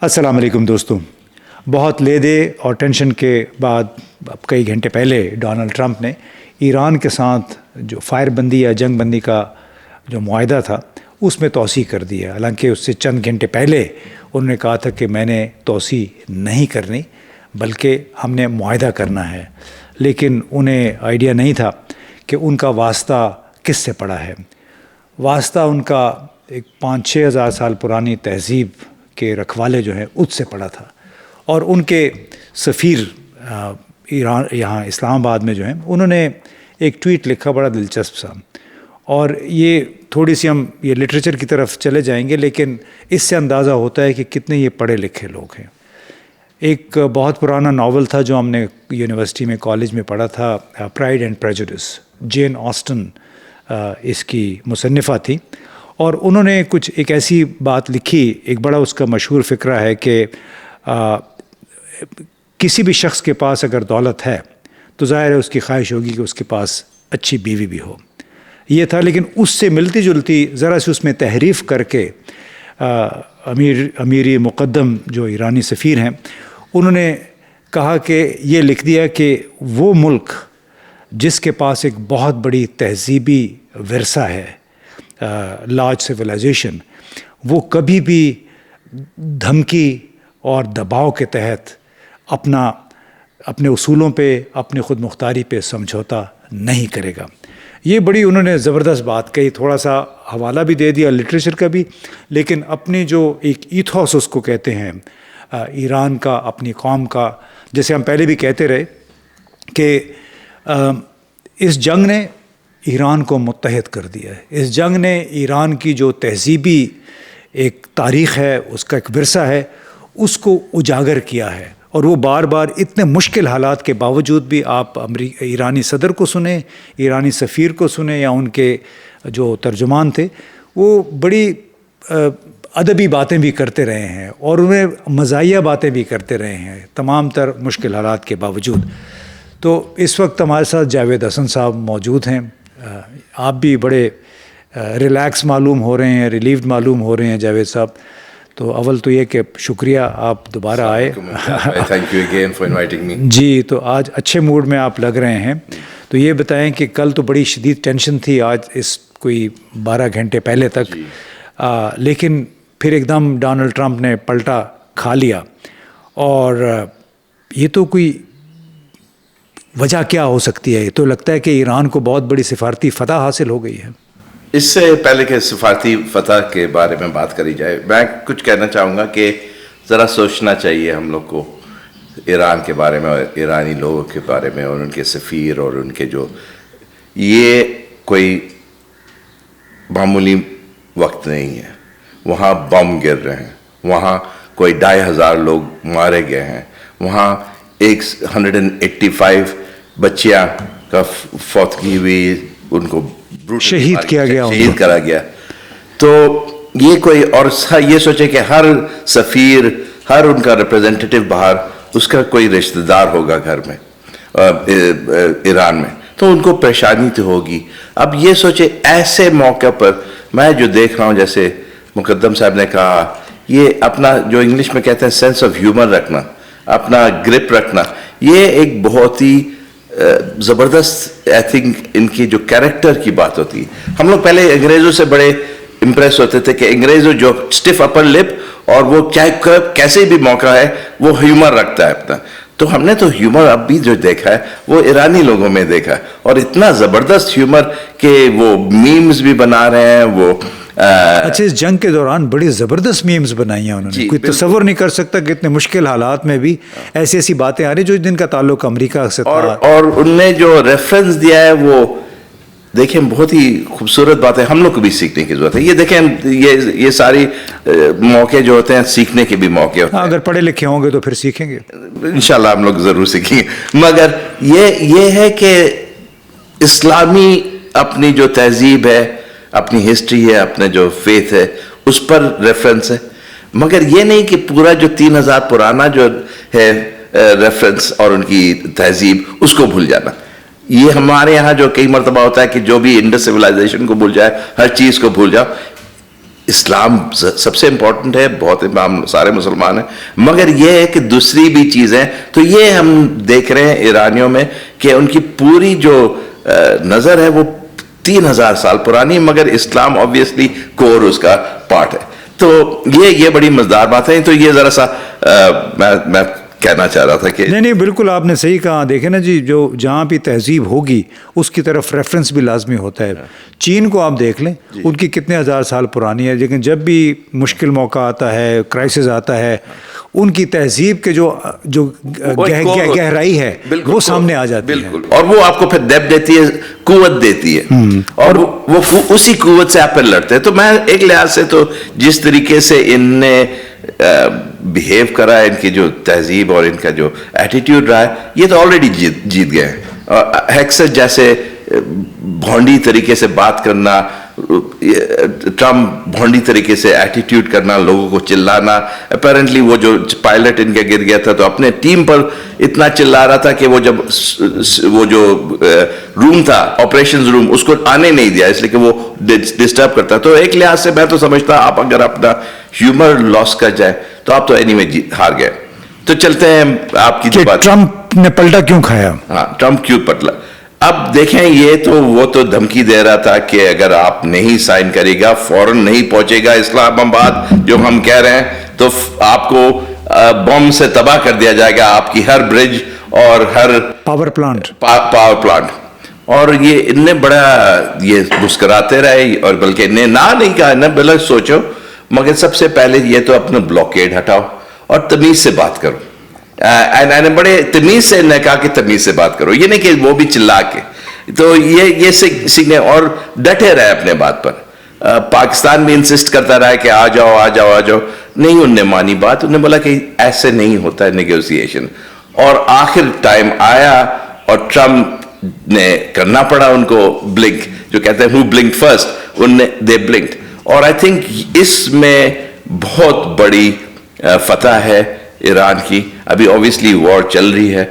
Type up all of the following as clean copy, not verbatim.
السلام علیکم دوستوں. بہت لے دے اور ٹینشن کے بعد اب کئی گھنٹے پہلے ڈونلڈ ٹرمپ نے ایران کے ساتھ جو فائر بندی یا جنگ بندی کا جو معاہدہ تھا اس میں توسیع کر دیا. حالانکہ اس سے چند گھنٹے پہلے انہوں نے کہا تھا کہ میں نے توسیع نہیں کرنی بلکہ ہم نے معاہدہ کرنا ہے. لیکن انہیں آئیڈیا نہیں تھا کہ ان کا واسطہ کس سے پڑا ہے. واسطہ ان کا ایک 5-6 ہزار سال پرانی تہذیب کے رکھوالے جو ہیں اس سے پڑا تھا. اور ان کے سفیر ایران یہاں اسلام آباد میں جو ہیں انہوں نے ایک ٹویٹ لکھا بڑا دلچسپ سا. اور یہ تھوڑی سی ہم یہ لٹریچر کی طرف چلے جائیں گے لیکن اس سے اندازہ ہوتا ہے کہ کتنے یہ پڑھے لکھے لوگ ہیں. ایک بہت پرانا ناول تھا جو ہم نے یونیورسٹی میں کالج میں پڑھا تھا, pride and prejudice. Jane Austen اس کی مصنفہ تھی اور انہوں نے کچھ ایک ایسی بات لکھی. ایک بڑا اس کا مشہور فقرہ ہے کہ کسی بھی شخص کے پاس اگر دولت ہے تو ظاہر ہے اس کی خواہش ہوگی کہ اس کے پاس اچھی بیوی بھی ہو. یہ تھا لیکن اس سے ملتی جلتی ذرا سی اس میں تحریف کر کے امیری مقدم جو ایرانی سفیر ہیں انہوں نے کہا کہ یہ لکھ دیا کہ وہ ملک جس کے پاس ایک بہت بڑی تہذیبی ورثہ ہے, لارج سویلائزیشن, وہ کبھی بھی دھمکی اور دباؤ کے تحت اپنے اصولوں پہ, اپنے خود مختاری پہ سمجھوتا نہیں کرے گا. یہ بڑی انہوں نے زبردست بات کہی. تھوڑا سا حوالہ بھی دے دیا لٹریچر کا بھی, لیکن اپنی جو ایک ایتھوس اس کو کہتے ہیں ایران کا, اپنی قوم کا, جیسے ہم پہلے بھی کہتے رہے کہ اس جنگ نے ایران کو متحد کر دیا ہے. اس جنگ نے ایران کی جو تہذیبی ایک تاریخ ہے, اس کا ایک ورثہ ہے, اس کو اجاگر کیا ہے. اور وہ بار بار اتنے مشکل حالات کے باوجود بھی آپ ایرانی صدر کو سنیں, ایرانی سفیر کو سنیں یا ان کے جو ترجمان تھے, وہ بڑی ادبی باتیں بھی کرتے رہے ہیں اور انہیں مزاحیہ باتیں بھی کرتے رہے ہیں تمام تر مشکل حالات کے باوجود. تو اس وقت ہمارے ساتھ جاوید حسن صاحب موجود ہیں. آپ بھی بڑے ریلیکس معلوم ہو رہے ہیں, ریلیوڈ معلوم ہو رہے ہیں جاوید صاحب. تو اول تو یہ کہ شکریہ آپ دوبارہ آئے. Thank you again for inviting me. جی, تو آج اچھے موڈ میں آپ لگ رہے ہیں. تو یہ بتائیں کہ کل تو بڑی شدید ٹینشن تھی, آج اس کوئی 12 گھنٹے پہلے تک, لیکن پھر ایک دم ڈونلڈ ٹرمپ نے پلٹا کھا لیا. اور یہ تو کوئی وجہ کیا ہو سکتی ہے؟ یہ تو لگتا ہے کہ ایران کو بہت بڑی سفارتی فتح حاصل ہو گئی ہے. اس سے پہلے کہ سفارتی فتح کے بارے میں بات کری جائے, میں کچھ کہنا چاہوں گا کہ ذرا سوچنا چاہیے ہم لوگ کو ایران کے بارے میں اور ایرانی لوگوں کے بارے میں اور ان کے سفیر اور ان کے جو, یہ کوئی معمولی وقت نہیں ہے. وہاں بم گر رہے ہیں, وہاں کوئی 2,500 لوگ مارے گئے ہیں, وہاں 185 بچیاں کا فوتگی ہوئی, ان کو شہید کیا گیا, شہید کرا گیا. تو یہ کوئی, اور یہ سوچے کہ ہر سفیر, ہر ان کا ریپرزینٹیٹیو باہر, اس کا کوئی رشتہ دار ہوگا گھر میں ایران میں, تو ان کو پریشانی تو ہوگی. اب یہ سوچے ایسے موقع پر میں جو دیکھ رہا ہوں, جیسے مقدم صاحب نے کہا, یہ اپنا جو انگلش میں کہتے ہیں سینس آف ہیومر رکھنا, اپنا گرپ رکھنا, یہ ایک بہت ہی زبردست آئی تھنک ان کی جو کیریکٹر کی بات ہوتی ہے. ہم لوگ پہلے انگریزوں سے بڑے امپریس ہوتے تھے کہ انگریزوں جو اسٹف اپر لپ, اور وہ کیسے بھی موقع ہے وہ ہیومر رکھتا ہے اپنا. تو ہم نے تو ہیومر اب بھی جو دیکھا ہے وہ ایرانی لوگوں میں دیکھا ہے, اور اتنا زبردست ہیومر کہ وہ میمز بھی بنا رہے ہیں. وہ اچھا, اس جنگ کے دوران بڑی زبردست میمز بنائی ہیں انہوں نے. کوئی تصور نہیں کر سکتا کہ اتنے مشکل حالات میں بھی ایسی ایسی باتیں آ رہی جو جن کا تعلق امریکہ سے تھا. اور ان نے جو ریفرنس دیا ہے وہ دیکھیں بہت ہی خوبصورت بات ہے, ہم لوگ کو بھی سیکھنے کی ضرورت ہے. یہ دیکھیں یہ ساری موقع جو ہوتے ہیں سیکھنے کے بھی موقع ہوتے ہیں. اگر پڑھے لکھے ہوں گے تو پھر سیکھیں گے انشاءاللہ, ہم لوگ ضرور سیکھیں گے. مگر یہ ہے کہ اسلامی اپنی جو تہذیب ہے, اپنی ہسٹری ہے, اپنے جو فیتھ ہے, اس پر ریفرنس ہے. مگر یہ نہیں کہ پورا جو 3,000 پرانا جو ہے ریفرنس اور ان کی تہذیب, اس کو بھول جانا. یہ ہمارے یہاں جو کئی مرتبہ ہوتا ہے کہ جو بھی انڈس سویلائزیشن کو بھول جائے, ہر چیز کو بھول جاؤ. اسلام سب سے امپورٹنٹ ہے, بہت ہم سارے مسلمان ہیں, مگر یہ ہے کہ دوسری بھی چیزیں, تو یہ ہم دیکھ رہے ہیں ایرانیوں میں کہ ان کی پوری جو نظر ہے وہ 3000 سال پرانی, مگر اسلام آبویسلی کور اس کا پارٹ ہے. تو یہ بڑی مزیدار بات ہے. تو یہ ذرا سا میں کہنا چاہ رہا تھا کہ نہیں بالکل آپ نے صحیح کہا. دیکھیں نا جی, جو جہاں بھی تہذیب ہوگی اس کی طرف ریفرنس بھی لازمی ہوتا ہے. چین کو آپ دیکھ لیں, ان کی کتنے ہزار سال پرانی ہے, لیکن جب بھی مشکل موقع آتا ہے, کرائسس آتا ہے, ان کی تہذیب کے جو گہرائی ہے وہ سامنے آ جاتی ہے. بالکل, اور وہ آپ کو پھر ڈیپتھ دیتی ہے, قوت دیتی ہے, اور وہ اسی قوت سے آپ پھر لڑتے ہیں. تو میں ایک لحاظ سے تو جس طریقے سے ان نے بیہیو کرا ہے, ان کی جو تہذیب اور ان کا جو ایٹیٹیوڈ رہا ہے, یہ تو آلریڈی جیت گئے ہیں. ہیکسٹ جیسے بھونڈی طریقے سے بات کرنا, ٹرمپ بھونڈی طریقے سے ایٹیٹیوڈ کرنا, لوگوں کو چلانا. اپیرنٹلی وہ جو پائلٹ ان کے گر گیا تھا تو اپنے ٹیم پر اتنا چلا رہا تھا کہ وہ جو روم تھا, آپریشنز روم, اس کو آنے نہیں دیا اس لیے کہ وہ ڈسٹرب کرتا. تو ایک لحاظ سے میں تو سمجھتا آپ اگر اپنا ہیومر لاس کر جائے تو آپ تو اینی میں ہار گئے. تو چلتے ہیں آپ کی جو بات, ٹرمپ نے پلٹا کیوں کھایا؟ ہاں, ٹرمپ کیوں پلٹا. اب دیکھیں, یہ تو وہ تو دھمکی دے رہا تھا کہ اگر آپ نہیں سائن کرے گا, فوراً نہیں پہنچے گا اسلام آباد جو ہم کہہ رہے ہیں, تو آپ کو بم سے تباہ کر دیا جائے گا, آپ کی ہر برج اور ہر پاور پلانٹ. اور یہ ان نے بڑا یہ مسکراتے رہے, اور بلکہ انہیں نہیں کہا, نہ بلا سوچو, مگر سب سے پہلے یہ تو اپنا بلاکیڈ ہٹاؤ اور تمیز سے بات کرو. بڑے تمیز سے نے کہا کہ تمیز سے بات کرو, یہ نہیں کہ وہ بھی چلا کے. تو یہ سیکھنے اور ڈٹے رہے اپنے بات پر. پاکستان بھی انسسٹ کرتا رہا کہ آ جاؤ, نہیں انہوں نے مانی بات. انہوں نے بولا کہ ایسے نہیں ہوتا ہے نیگوسیشن, اور آخر ٹائم آیا اور ٹرمپ نے کرنا پڑا ان کو بلنک, جو کہتے ہیں who blinked first, they blinked. اور آئی تھنک اس میں بہت بڑی فتح ہے ایران کی. ابھی اوبیسلی وار چل رہی ہے,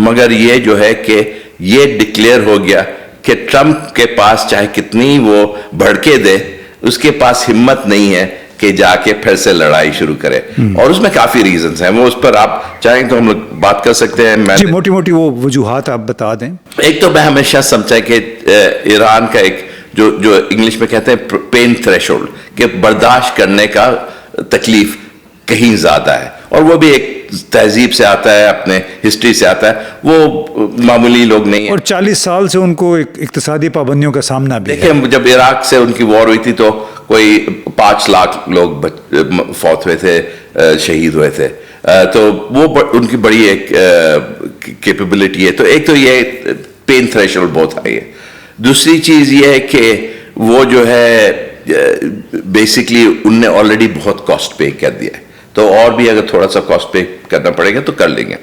مگر یہ جو ہے کہ یہ ڈکلیئر ہو گیا کہ ٹرمپ کے پاس چاہے کتنی وہ بھڑکے دے, اس کے پاس ہمت نہیں ہے کہ جا کے پھر سے لڑائی شروع کرے. اور اس میں کافی ریزنز ہیں, وہ اس پر آپ چاہیں تو ہم لوگ بات کر سکتے ہیں. جی موٹی موٹی وہ وجوہات آپ بتا دیں. ایک تو میں ہمیشہ سمجھا کہ ایران کا ایک جو انگلش میں کہتے ہیں پین تھریشولڈ, کہ برداشت کرنے کا تکلیف کہیں زیادہ ہے, اور وہ بھی ایک تہذیب سے آتا ہے, اپنے ہسٹری سے آتا ہے, وہ معمولی لوگ نہیں ہیں. اور 40 سال سے ان کو اقتصادی پابندیوں کا سامنا بھی ہے. دیکھیں, جب عراق سے ان کی وار ہوئی تھی تو کوئی 5 لاکھ لوگ فوت ہوئے تھے, شہید ہوئے تھے. تو وہ ان کی بڑی ایک کیپیبلٹی ہے. تو ایک تو یہ پین تھریشولڈ بہت ہائی ہے. دوسری چیز یہ ہے کہ وہ جو ہے بیسکلی ان نے آلریڈی بہت کاسٹ پے کر دیا ہے, تو اور بھی اگر تھوڑا سا کاسٹ پے کرنا پڑے گا تو کر لیں گے.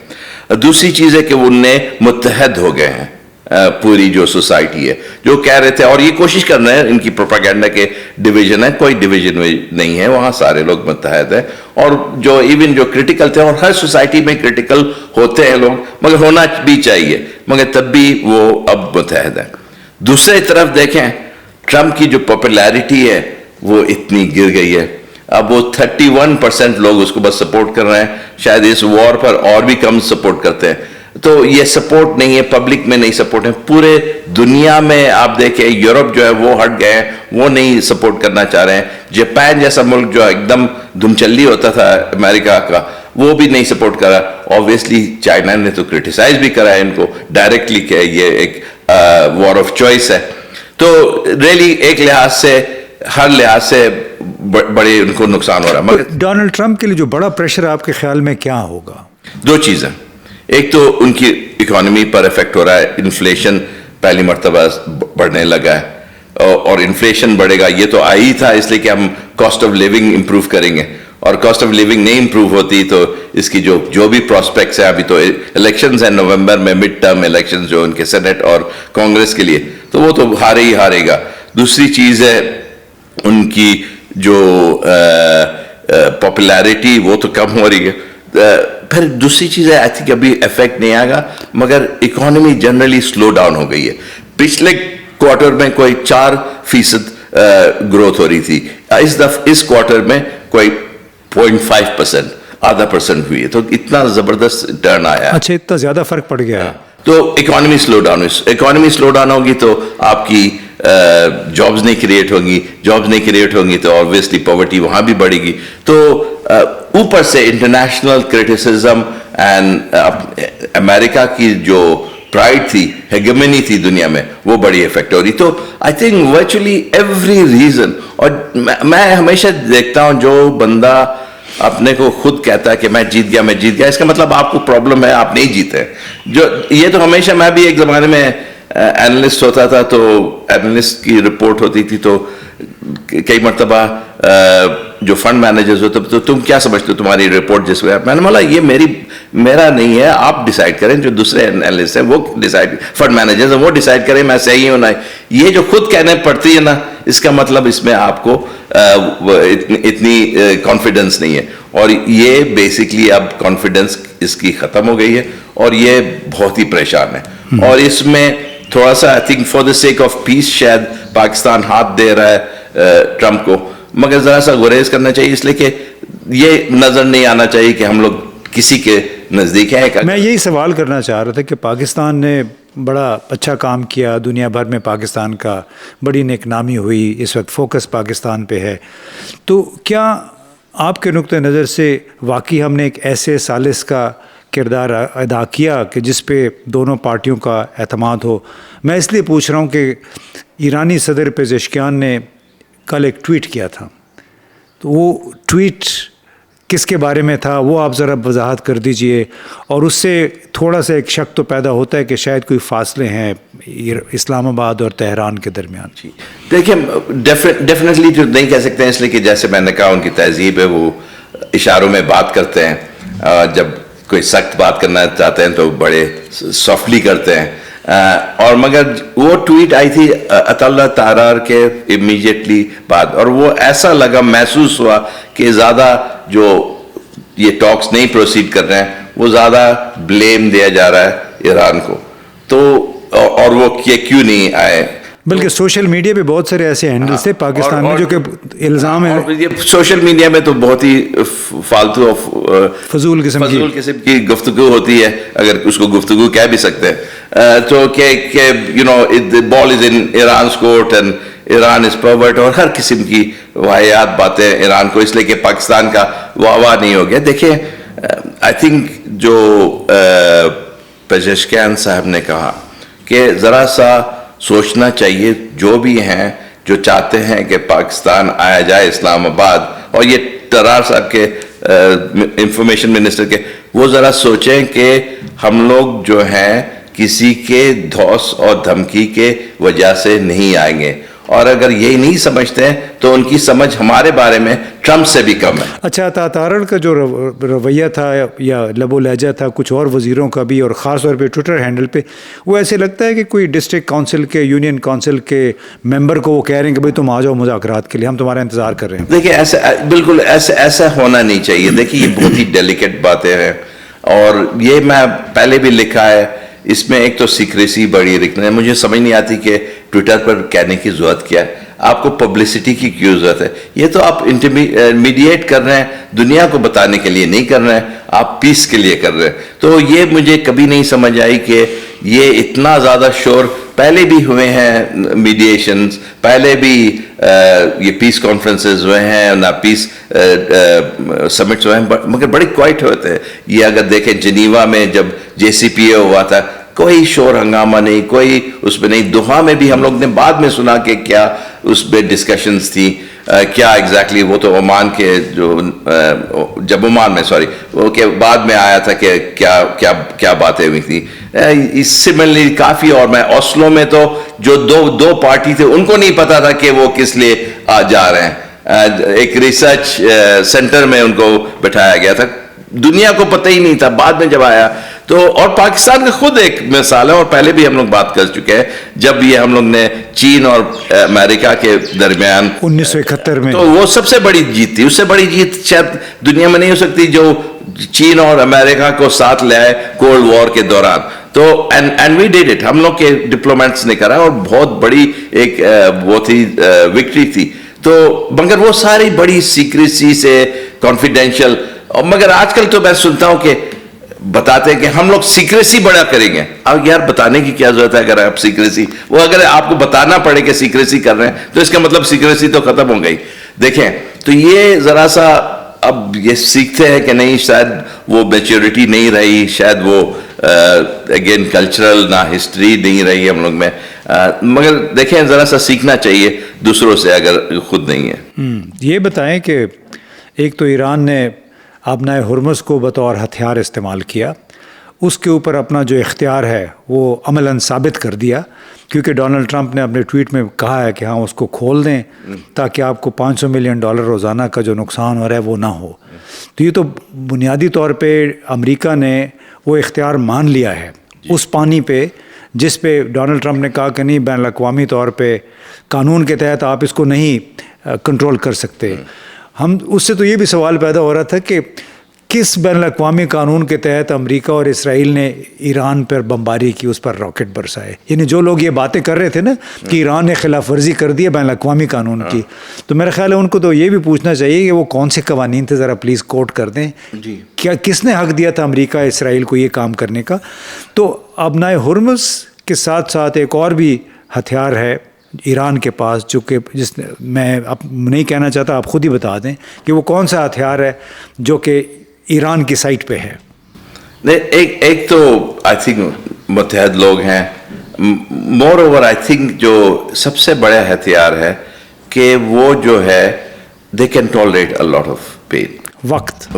دوسری چیز ہے کہ وہ ان نے متحد ہو گئے ہیں, پوری جو سوسائٹی ہے, جو کہہ رہے تھے, اور یہ کوشش کر رہے ہیں, ان کی پروپیگنڈا کے ڈویژن ہے, کوئی ڈویژن نہیں ہے وہاں, سارے لوگ متحد ہیں. اور جو ایون جو کرٹیکل تھے, اور ہر سوسائٹی میں کرٹیکل ہوتے ہیں لوگ, مگر ہونا بھی چاہیے, مگر تب بھی وہ اب متحد ہیں. دوسری طرف دیکھیں, ٹرمپ کی جو پاپولیرٹی ہے وہ اتنی گر گئی ہے, اب وہ 31% لوگ اس کو بس سپورٹ کر رہے ہیں, شاید اس وار پر اور بھی کم سپورٹ کرتے ہیں. تو یہ سپورٹ نہیں ہے, پبلک میں نہیں سپورٹ ہے, پورے دنیا میں آپ دیکھیں, یورپ جو ہے وہ ہٹ گئے ہیں, وہ نہیں سپورٹ کرنا چاہ رہے ہیں. جاپان جیسا ملک جو ایک دم دھمچلی ہوتا تھا امریکہ کا, وہ بھی نہیں سپورٹ کرا. اوبویسلی چائنا نے تو کرٹیسائز بھی کرا ہے ان کو ڈائریکٹلی کہ یہ ایک وار آف چوائس ہے. تو ریلی ایک لحاظ سے, ہر لحاظ سے بڑے ان کو نقصان ہو رہا ہے. مگر ڈونلڈ ٹرمپ کے لیے جو بڑا پریشر آپ کے خیال میں کیا ہوگا؟ 2 چیزیں. ایک تو ان کی اکانومی پر افیکٹ ہو رہا ہے, انفلیشن پہلی مرتبہ بڑھنے لگا ہے, اور انفلیشن بڑھے گا, یہ تو آئی تھا اس لیے کہ ہم کاسٹ آف لیونگ امپروو کریں گے, اور کاسٹ آف لیونگ نہیں امپروو ہوتی تو اس کی جو بھی پراسپیکٹس ہیں, ابھی تو الیکشنز ہیں نومبر میں, مڈ ٹرم الیکشنز جو ان کے سینٹ اور کانگریس کے لیے, تو وہ تو ہارے گا. دوسری چیز ہے ان کی جو پاپولیرٹی وہ تو کم ہو رہی ہے. پھر دوسری چیز ہے, آئی تھنک ابھی افیکٹ نہیں آئے گا, مگر اکانومی جنرلی سلو ڈاؤن ہو گئی ہے. پچھلے کوارٹر میں کوئی 4% گروتھ ہو رہی تھی. اس کوارٹر میں کوئی 0.5%, آدھا % ہوئی ہے. تو اتنا زبردست ٹرن آیا. اچھا, اتنا زیادہ فرق پڑ گیا ہے. تو اکانومی سلو ڈاؤن ہوگی تو آپ کی جابز نہیں کریٹ ہوگی تو آبویسلی پاورٹی وہاں بھی بڑھے گی. تو اوپر سے انٹرنیشنل کرٹیسزم اینڈ امریکہ کی جو پرائڈ تھی, ہیگمنی تھی دنیا میں, وہ بڑی افیکٹ ہو رہی. تو I think virtually every reason, اور میں ہمیشہ دیکھتا ہوں جو بندہ اپنے کو خود کہتا ہے کہ میں جیت گیا, اس کا مطلب آپ کو پرابلم ہے, آپ نہیں جیتے. یہ تو ہمیشہ, میں بھی ایک زمانے میں اینالسٹ ہوتا تھا, تو اینالسٹ کی رپورٹ ہوتی تھی, تو کئی مرتبہ جو فنڈ مینیجرز ہوتے تو تم کیا سمجھتے ہو تمہاری رپورٹ جس میں, میں نے بولا یہ میرا نہیں ہے, آپ ڈیسائیڈ کریں, جو دوسرے اینالسٹ ہیں وہ ڈیسائیڈ, فنڈ مینیجرز ہیں وہ ڈیسائیڈ کریں میں صحیح ہوں نہ. یہ جو خود کہنے پڑتی ہے نا, اس کا مطلب اس میں آپ کو اتنی کانفیڈنس نہیں ہے. اور یہ بیسکلی اب کانفیڈنس اس کی ختم ہو گئی ہے, اور یہ بہت ہی پریشان ہے. اور اس میں تھوڑا سا I think for the sake of peace شاید پاکستان ہاتھ دے رہا ہے ٹرمپ کو, مگر ذرا سا گریز کرنا چاہیے, اس لیے کہ یہ نظر نہیں آنا چاہیے کہ ہم لوگ کسی کے نزدیک ہیں. میں یہی سوال کرنا چاہ رہا تھا کہ پاکستان نے بڑا اچھا کام کیا, دنیا بھر میں پاکستان کا بڑی نیک نامی ہوئی, اس وقت فوکس پاکستان پہ ہے. تو کیا آپ کے نقطۂ نظر سے واقعی ہم نے ایک ایسے ثالث کا کردار ادا کیا کہ جس پہ دونوں پارٹیوں کا اعتماد ہو؟ میں اس لیے پوچھ رہا ہوں کہ ایرانی صدر پزشکیان نے کل ایک ٹویٹ کیا تھا, تو وہ ٹویٹ کس کے بارے میں تھا وہ آپ ذرا وضاحت کر دیجئے. اور اس سے تھوڑا سا ایک شک تو پیدا ہوتا ہے کہ شاید کوئی فاصلے ہیں اسلام آباد اور تہران کے درمیان. دیکھیں ڈیفینیٹلی جو نہیں کہہ سکتے ہیں, اس لیے کہ جیسے میں نے کہا ان کی تہذیب ہے, وہ اشاروں میں بات کرتے ہیں, جب کوئی سخت بات کرنا چاہتے ہیں تو بڑے سافٹلی کرتے ہیں. اور مگر وہ ٹویٹ آئی تھی اطلاع تارار کے امیجیٹلی بعد, اور وہ ایسا لگا, محسوس ہوا کہ زیادہ جو یہ ٹاکس نہیں پروسیڈ کر رہے ہیں وہ زیادہ بلیم دیا جا رہا ہے ایران کو. تو اور وہ کیوں نہیں آئے, بلکہ سوشل میڈیا پہ بہت سارے ایسے ہینڈلز تھے پاکستان میں جو کہ الزام ہے. یہ سوشل میڈیا میں تو بہت ہی فالتو فضول قسم کی گفتگو ہوتی ہے, اگر اس کو گفتگو کہہ بھی سکتے ہیں. تو کہ you know ball is in Iran's court and Iran is pervert, اور ہر قسم کی واحد باتیں ایران کو, اس لیے کہ پاکستان کا واہ نہیں ہو گیا. دیکھیں آئی تھنک جو پزشکیان صاحب نے کہا کہ ذرا سا سوچنا چاہیے, جو بھی ہیں جو چاہتے ہیں کہ پاکستان آیا جائے اسلام آباد, اور یہ ترار صاحب کے انفارمیشن منسٹر کے, وہ ذرا سوچیں کہ ہم لوگ جو ہیں کسی کے دھوس اور دھمکی کے وجہ سے نہیں آئیں گے, اور اگر یہی نہیں سمجھتے ہیں تو ان کی سمجھ ہمارے بارے میں ٹرمپ سے بھی کم ہے. اچھا, تارڑ کا جو رویہ تھا یا لب و لہجہ تھا کچھ اور وزیروں کا بھی, اور خاص طور پہ ٹویٹر ہینڈل پہ, وہ ایسے لگتا ہے کہ کوئی ڈسٹرکٹ کونسل کے, یونین کونسل کے ممبر کو وہ کہہ رہے ہیں کہ بھائی تم آ جاؤ مذاکرات کے لیے, ہم تمہارا انتظار کر رہے ہیں. دیکھیں ایسا بالکل ایسا ہونا نہیں چاہیے. دیکھیں یہ بہت ہی ڈیلیکیٹ باتیں ہیں, اور یہ میں پہلے بھی لکھا ہے, اس میں ایک تو سیکریسی بڑی رکھنا ہے. مجھے سمجھ نہیں آتی کہ ٹویٹر پر کہنے کی ضرورت کیا ہے, آپ کو پبلسٹی کی کیوں ضرورت ہے. یہ تو آپ میڈیٹ کر رہے ہیں, دنیا کو بتانے کے لیے نہیں کر رہے ہیں, آپ پیس کے لیے کر رہے ہیں. تو یہ مجھے کبھی نہیں سمجھ آئی کہ یہ اتنا زیادہ شور, پہلے بھی ہوئے ہیں میڈیشنز, پہلے بھی یہ پیس کانفرنسز ہوئے ہیں, نہ پیس سمٹس ہوئے ہیں, مگر بڑے کوائٹ ہوتے ہیں. یہ اگر دیکھیں جنیوا میں جب JCPOA ہوا تھا, کوئی شور ہنگامہ نہیں, کوئی اس میں نہیں. دوحہ میں بھی ہم لوگ نے بعد میں سنا کہ کیا اس پہ ڈسکشنز تھی, کیا ایگزیکٹلی, وہ تو عمان کے جو جب عمان میں وہ کہ بعد میں آیا تھا کہ کیا باتیں ہوئی تھیں. سملرلی کافی, اور میں اوسلو میں تو جو دو پارٹی تھے ان کو نہیں پتا تھا کہ وہ کس لیے جا رہے ہیں. ایک ریسرچ سینٹر میں ان کو بٹھایا گیا تھا, دنیا کو پتہ ہی نہیں تھا. بعد میں جب آیا تو, اور پاکستان کا خود ایک مثال ہے, اور پہلے بھی ہم لوگ بات کر چکے ہیں, جب یہ ہم لوگ نے چین اور امریکہ کے درمیان 1971 میں, تو وہ سب سے بڑی جیت تھی. اس سے بڑی جیت شاید دنیا میں نہیں ہو سکتی جو چین اور امریکہ کو ساتھ لے آئے کولڈ وار کے دوران. تو اینڈ وی ڈیڈ اٹ, ہم لوگ کے ڈپلومیٹس نے کرا, اور بہت بڑی ایک وہ تھی وکٹری تھی. تو مگر وہ ساری بڑی سیکریسی سے کانفیڈینشیل, اور مگر آج کل تو میں سنتا ہوں کہ بتاتے ہیں کہ ہم لوگ سیکریسی بڑا کریں گے. اب یار بتانے کی کیا ضرورت ہے؟ اگر آپ سیکریسی, وہ اگر آپ کو بتانا پڑے کہ سیکریسی کر رہے ہیں تو اس کا مطلب سیکریسی تو ختم ہو گئی. دیکھیں تو یہ ذرا سا اب یہ سیکھتے ہیں کہ نہیں, شاید وہ میچورٹی نہیں رہی, شاید وہ اگین کلچرل نہ ہسٹری نہیں رہی ہم لوگ میں, مگر دیکھیں ذرا سا سیکھنا چاہیے دوسروں سے اگر خود نہیں ہے. یہ بتائیں کہ ایک تو ایران نے آبنائے ہرمز کو بطور ہتھیار استعمال کیا, اس کے اوپر اپنا جو اختیار ہے وہ عملاً ثابت کر دیا, کیونکہ ڈونلڈ ٹرمپ نے اپنے ٹویٹ میں کہا ہے کہ ہاں اس کو کھول دیں تاکہ آپ کو $500 ملین روزانہ کا جو نقصان ہو رہا ہے وہ نہ ہو. تو یہ تو بنیادی طور پہ امریکہ نے وہ اختیار مان لیا ہے اس پانی پہ جس پہ ڈونلڈ ٹرمپ نے کہا کہ نہیں, بین الاقوامی طور پہ قانون کے تحت آپ اس کو نہیں کنٹرول کر سکتے. ہم اس سے تو یہ بھی سوال پیدا ہو رہا تھا کہ کس بین الاقوامی قانون کے تحت امریکہ اور اسرائیل نے ایران پر بمباری کی, اس پر راکٹ برسائے. یعنی جو لوگ یہ باتیں کر رہے تھے نا کہ ایران نے خلاف ورزی کر دی ہے بین الاقوامی قانون کی, تو میرا خیال ہے ان کو تو یہ بھی پوچھنا چاہیے کہ وہ کون سے قوانین تھے, ذرا پلیز کوٹ کر دیں. جی, کیا کس نے حق دیا تھا امریکہ اسرائیل کو یہ کام کرنے کا؟ تو آبنائے ہرمز کے ساتھ ساتھ ایک اور بھی ہتھیار ہے ایران کے پاس, جو کہ میں اب نہیں کہنا چاہتا, آپ خود ہی بتا دیں کہ وہ کون سا ہتھیار ہے جو کہ ایران کی سائٹ پہ ہے. ایک تو آئی تھنک متحد لوگ ہیں. مور اوور آئی تھنک جو سب سے بڑا ہتھیار ہے کہ وہ جو ہے they can tolerate a lot of pain. وقت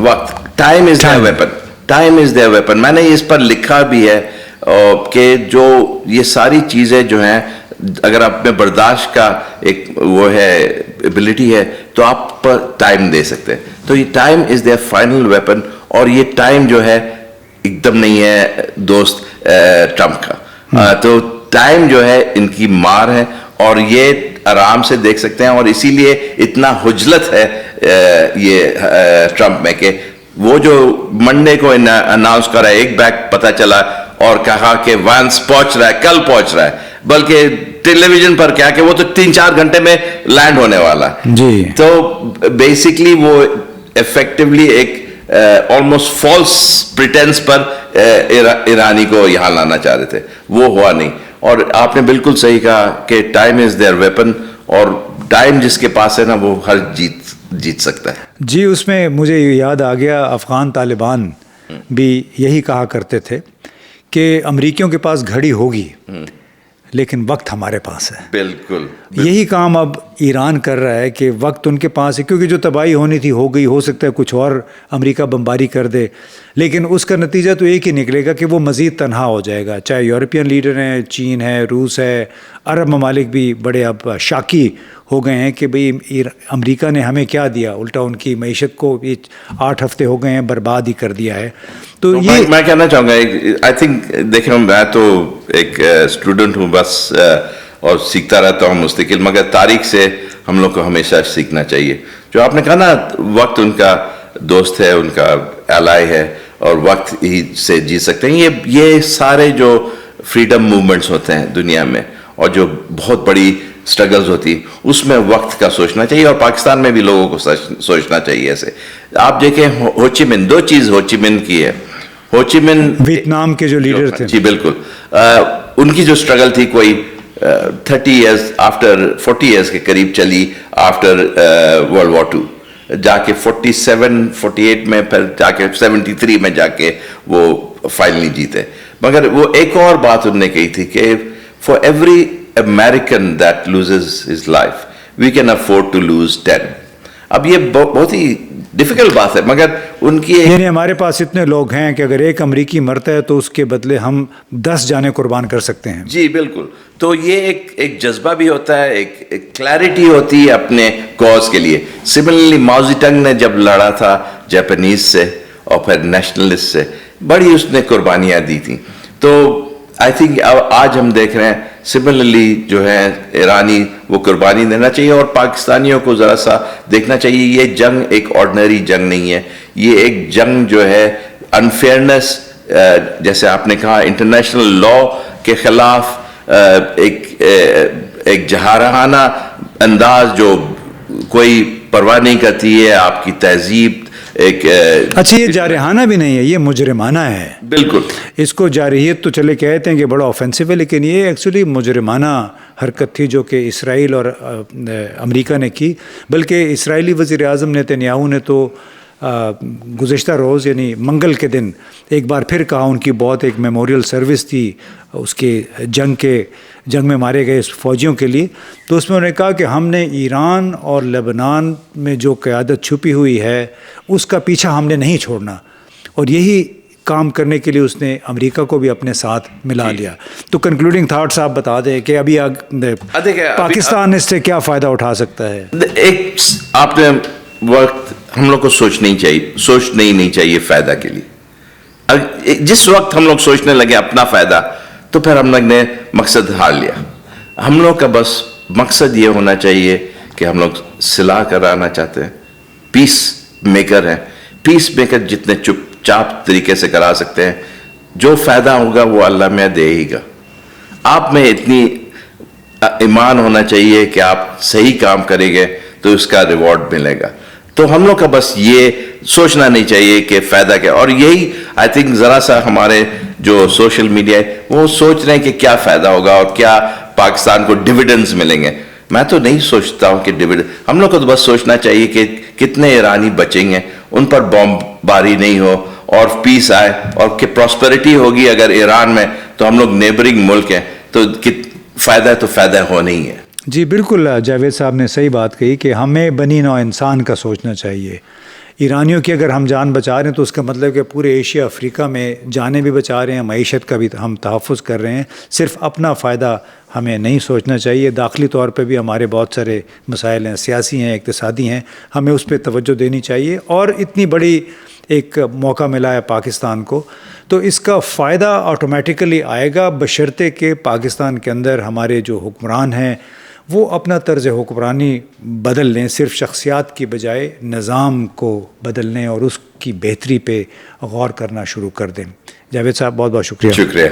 time is their weapon, time is their weapon. میں نے اس پر لکھا بھی ہے کہ جو یہ ساری چیزیں جو ہیں اگر آپ میں برداشت کا ایک وہ ہے ایبلٹی ہے تو آپ پر ٹائم دے سکتے ہیں. تو یہ time is their final weapon, اور یہ ٹائم جو ہے ایک دم نہیں ہے دوست ٹرمپ کا. تو ٹائم جو ہے ان کی مار ہے, اور یہ آرام سے دیکھ سکتے ہیں, اور اسی لیے اتنا حجلت ہے یہ ٹرمپ میں کہ وہ جو منڈے کو اناؤنس کرا, ایک بیگ پتہ چلا اور کہا کہ وانس پہنچ رہا ہے, کل پہنچ رہا ہے, بلکہ ٹیلی ویژن پر کیا کہ وہ تو 3-4 گھنٹے میں لینڈ ہونے والا جی. تو بیسکلی وہ ایفیکٹولی ایک آلموسٹ فالس پریٹینس پر ایرانی کو یہاں لانا چاہ رہے تھے, وہ ہوا نہیں. اور آپ نے بالکل صحیح کہا کہ ٹائم از دیئر ویپن, اور ٹائم جس کے پاس ہے نا وہ ہر جیت سکتا ہے. جی, اس میں مجھے یاد آ گیا افغان طالبان بھی یہی کہا کرتے تھے کہ امریکیوں کے پاس گھڑی ہوگی لیکن وقت ہمارے پاس ہے. بالکل یہی کام اب ایران کر رہا ہے کہ وقت ان کے پاس ہے, کیونکہ جو تباہی ہونی تھی ہو گئی, ہو سکتا ہے کچھ اور امریکہ بمباری کر دے, لیکن اس کا نتیجہ تو ایک ہی نکلے گا کہ وہ مزید تنہا ہو جائے گا. چاہے یورپین لیڈر ہیں, چین ہے, روس ہے, عرب ممالک بھی بڑے اب شاکی ہو گئے ہیں کہ بھئی امریکہ نے ہمیں کیا دیا, الٹا ان کی معیشت کو 8 ہفتے ہو گئے ہیں برباد ہی کر دیا ہے. تو یہ میں کہنا چاہوں گا, آئی تھنک دیکھیں میں تو ایک اسٹوڈنٹ ہوں بس, اور سیکھتا رہتا ہوں مستقل, مگر تاریخ سے ہم لوگ کو ہمیشہ سیکھنا چاہیے. جو آپ نے کہا نا وقت ان کا دوست ہے, ان کا ایلائی ہے, اور وقت ہی سے جی سکتے ہیں. یہ سارے جو فریڈم موومنٹس ہوتے ہیں دنیا میں, اور جو بہت بڑی سٹرگلز ہوتی, اس میں وقت کا سوچنا چاہیے, اور پاکستان میں بھی لوگوں کو سوچنا چاہیے. ایسے آپ دیکھیں ہوچی من, 2 چیز ہوچی من کی ہے. ہوچی من ویتنام کے جو لیڈر تھے, جی بالکل, ان کی جو سٹرگل تھی کوئی 30 ایئرز آفٹر 40 ایئرز کے قریب چلی آفٹر ورلڈ وار 2, جا کے 47-48 میں, پھر جا کے 73 میں جا کے وہ فائنلی جیتے. مگر وہ ایک اور بات انہوں نے کہی تھی کہ for every American that loses his life, we can afford to lose 10. اب یہ بہت ہی ڈیفیکلٹ بات ہے, مگر ان کی یعنی ہمارے پاس اتنے لوگ ہیں کہ اگر ایک امریکی مرتا ہے تو اس کے بدلے ہم 10 جانیں قربان کر سکتے ہیں. جی بالکل. تو یہ ایک جذبہ بھی ہوتا ہے, ایک کلیئرٹی ہوتی ہے اپنے کاز کے لیے. سملرلی ماؤ زی ٹنگ نے جب لڑا تھا جاپانیز سے اور پھر نیشنلسٹ سے, بڑی اس نے قربانیاں دی تھیں. تو آئی تھنک آج ہم دیکھ رہے ہیں سملرلی جو ہے ایرانی وہ قربانی دینا چاہیے, اور پاکستانیوں کو ذرا سا دیکھنا چاہیے یہ جنگ ایک آرڈنری جنگ نہیں ہے, یہ ایک جنگ جو ہے انفیئرنس جیسے آپ نے کہا انٹرنیشنل لا کے خلاف ایک جہارانہ انداز جو کوئی پرواہ نہیں کرتی ہے آپ کی تہذیب ایک اچھا یہ جارحانہ بھی نہیں ہے، یہ مجرمانہ ہے. بالکل اس کو جارحیت تو چلے کہتے ہیں کہ بڑا آفینسو ہے، لیکن یہ ایکچولی مجرمانہ حرکت تھی جو کہ اسرائیل اور امریکہ نے کی. بلکہ اسرائیلی وزیر اعظم نیتنیاہو نے تو گزشتہ روز یعنی منگل کے دن ایک بار پھر کہا، ان کی بہت ایک میموریل سروس تھی اس کے جنگ میں مارے گئے فوجیوں کے لیے، تو اس میں انہوں نے کہا کہ ہم نے ایران اور لبنان میں جو قیادت چھپی ہوئی ہے اس کا پیچھا ہم نے نہیں چھوڑنا، اور یہی کام کرنے کے لیے اس نے امریکہ کو بھی اپنے ساتھ ملا لیا. تو کنکلوڈنگ تھاٹس آپ بتا دیں کہ ابھی پاکستان اس سے کیا فائدہ اٹھا سکتا ہے؟ ایک آپ نے وقت ہم لوگ کو سوچنا ہی نہیں چاہیے فائدہ کے لیے. جس وقت ہم لوگ سوچنے لگے اپنا فائدہ تو پھر ہم لوگ نے مقصد ہار لیا. ہم لوگ کا بس مقصد یہ ہونا چاہیے کہ ہم لوگ صلح کرانا چاہتے ہیں، پیس میکر ہیں. پیس میکر جتنے چپ چاپ طریقے سے کرا سکتے ہیں، جو فائدہ ہوگا وہ اللہ میں دے ہی گا. آپ میں اتنی ایمان ہونا چاہیے کہ آپ صحیح کام کریں گے تو اس کا ریوارڈ ملے گا. تو ہم لوگ کا بس یہ سوچنا نہیں چاہیے کہ فائدہ کیا. اور یہی آئی تھنک ذرا سا ہمارے جو سوشل میڈیا ہے وہ سوچ رہے ہیں کہ کیا فائدہ ہوگا اور کیا پاکستان کو ڈیویڈنڈز ملیں گے. میں تو نہیں سوچتا ہوں کہ ہم لوگ کو تو بس سوچنا چاہیے کہ کتنے ایرانی بچیں گے، ان پر بم باری نہیں ہو اور پیس آئے، اور کہ پراسپیرٹی ہوگی. اگر ایران میں تو ہم لوگ نیبرنگ ملک ہیں تو فائدہ ہونا ہی ہے. جی بالکل، جاوید صاحب نے صحیح بات کہی کہ ہمیں بنی نوع انسان کا سوچنا چاہیے. ایرانیوں کی اگر ہم جان بچا رہے ہیں تو اس کا مطلب کہ پورے ایشیا افریقہ میں جانیں بھی بچا رہے ہیں، معیشت کا بھی ہم تحفظ کر رہے ہیں. صرف اپنا فائدہ ہمیں نہیں سوچنا چاہیے. داخلی طور پہ بھی ہمارے بہت سارے مسائل ہیں، سیاسی ہیں، اقتصادی ہیں، ہمیں اس پہ توجہ دینی چاہیے. اور اتنی بڑی ایک موقع ملا ہے پاکستان کو، تو اس کا فائدہ آٹومیٹیکلی آئے گا بشرطے کہ پاکستان کے اندر ہمارے جو حکمران ہیں وہ اپنا طرز حکمرانی بدل لیں، صرف شخصیات کی بجائے نظام کو بدل لیں اور اس کی بہتری پہ غور کرنا شروع کر دیں. جاوید صاحب بہت بہت شکریہ.